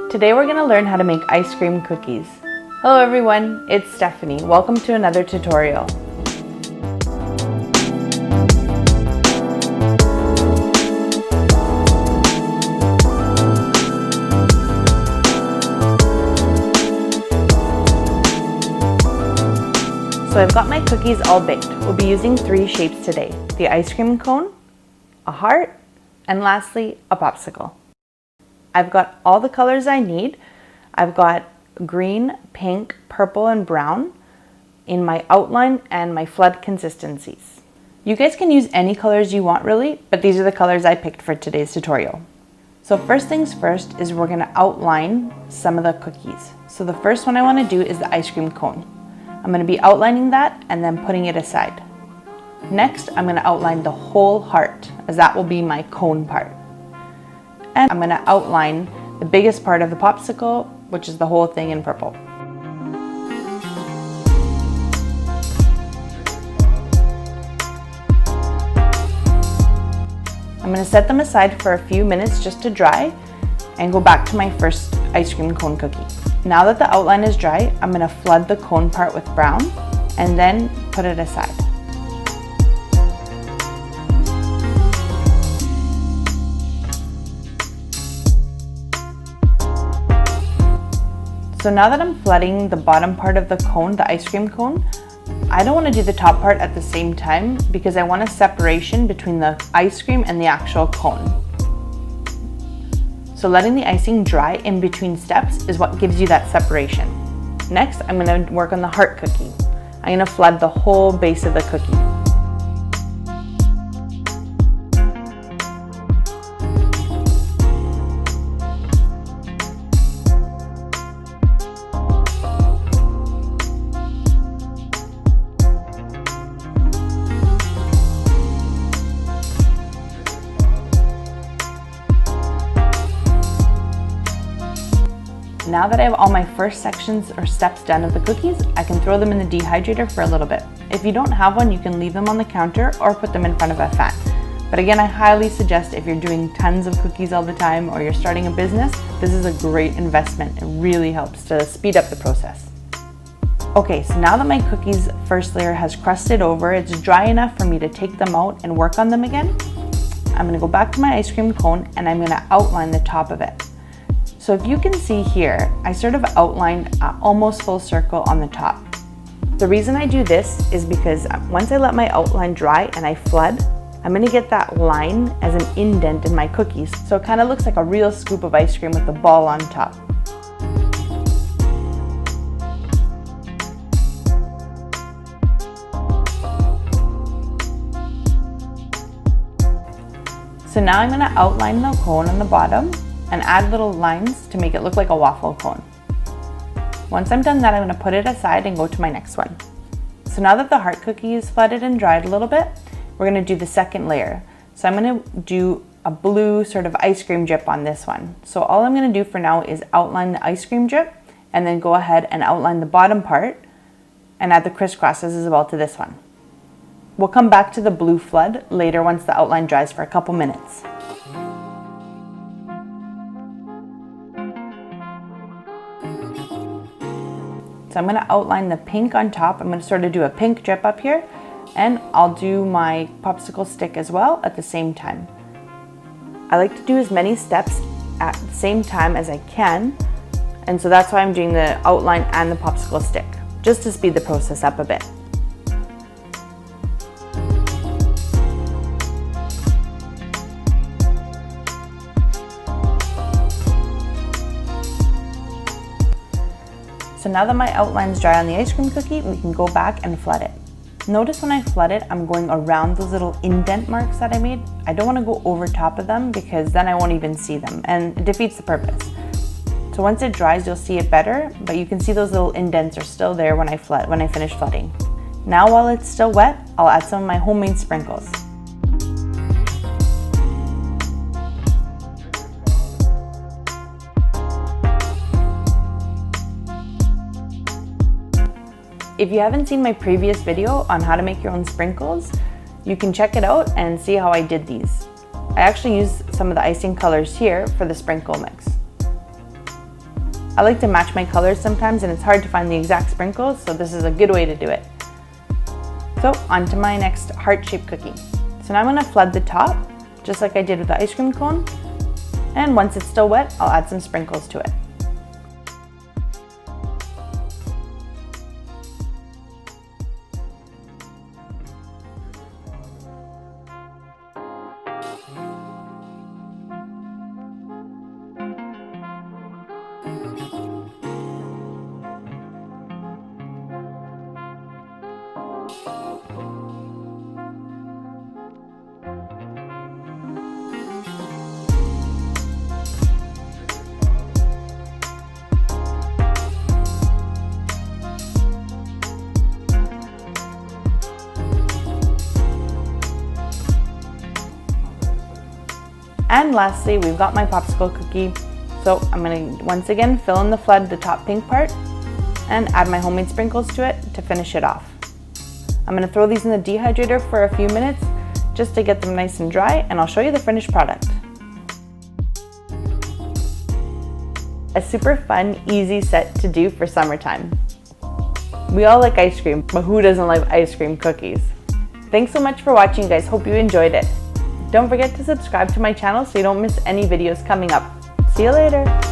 Today we're going to learn how to make ice cream cookies. Hello everyone, it's Stephanie. Welcome to another tutorial. So I've got my cookies all baked. We'll be using 3 shapes today: the ice cream cone, a heart, and lastly, a popsicle. I've got all the colors I need. I've got green, pink, purple, and brown in my outline and my flood consistencies. You guys can use any colors you want really, but these are the colors I picked for today's tutorial. So first things first is we're gonna outline some of the cookies. So the first one I wanna do is the ice cream cone. I'm going to be outlining that and then putting it aside. Next, I'm going to outline the whole heart, as that will be my cone part. And I'm going to outline the biggest part of the popsicle, which is the whole thing in purple. I'm going to set them aside for a few minutes just to dry and go back to my first ice cream cone cookie. Now that the outline is dry, I'm going to flood the cone part with brown and then put it aside. So now that I'm flooding the bottom part of the cone, the ice cream cone, I don't want to do the top part at the same time because I want a separation between the ice cream and the actual cone. So letting the icing dry in between steps is what gives you that separation. Next, I'm going to work on the heart cookie. I'm going to flood the whole base of the cookie. Now that I have all my first sections or steps done of the cookies, I can throw them in the dehydrator for a little bit. If you don't have one, you can leave them on the counter or put them in front of a fan. But again, I highly suggest if you're doing tons of cookies all the time or you're starting a business, this is a great investment. It really helps to speed up the process. Okay, so now that my cookies first layer has crusted over, it's dry enough for me to take them out and work on them again. I'm gonna go back to my ice cream cone and I'm gonna outline the top of it. So if you can see here, I sort of outlined an almost full circle on the top. The reason I do this is because once I let my outline dry and I flood, I'm gonna get that line as an indent in my cookies. So it kind of looks like a real scoop of ice cream with the ball on top. So now I'm gonna outline the cone on the bottom and add little lines to make it look like a waffle cone. Once I'm done that, I'm going to put it aside and go to my next one. So now that the heart cookie is flooded and dried a little bit, we're going to do the second layer. So I'm going to do a blue sort of ice cream drip on this one. So all I'm going to do for now is outline the ice cream drip and then go ahead and outline the bottom part and add the crisscrosses as well to this one. We'll come back to the blue flood later once the outline dries for a couple minutes. So I'm going to outline the pink on top. I'm going to sort of do a pink drip up here, and I'll do my popsicle stick as well at the same time. I like to do as many steps at the same time as I can, and so that's why I'm doing the outline and the popsicle stick, just to speed the process up a bit. So now that my outline's dry on the ice cream cookie, we can go back and flood it. Notice when I flood it, I'm going around those little indent marks that I made. I don't want to go over top of them because then I won't even see them and it defeats the purpose. So once it dries, you'll see it better, but you can see those little indents are still there when I finish flooding. Now while it's still wet, I'll add some of my homemade sprinkles. If you haven't seen my previous video on how to make your own sprinkles, you can check it out and see how I did these. I actually used some of the icing colors here for the sprinkle mix. I like to match my colors sometimes and it's hard to find the exact sprinkles, so this is a good way to do it. So on to my next heart-shaped cookie. So now I'm going to flood the top, just like I did with the ice cream cone. And once it's still wet, I'll add some sprinkles to it. And lastly, we've got my popsicle cookie. So I'm going to once again fill in the flood, the top pink part, and add my homemade sprinkles to it to finish it off. I'm going to throw these in the dehydrator for a few minutes just to get them nice and dry, and I'll show you the finished product. A super fun, easy set to do for summertime. We all like ice cream, but who doesn't like ice cream cookies? Thanks so much for watching, guys. Hope you enjoyed it. Don't forget to subscribe to my channel so you don't miss any videos coming up. See you later.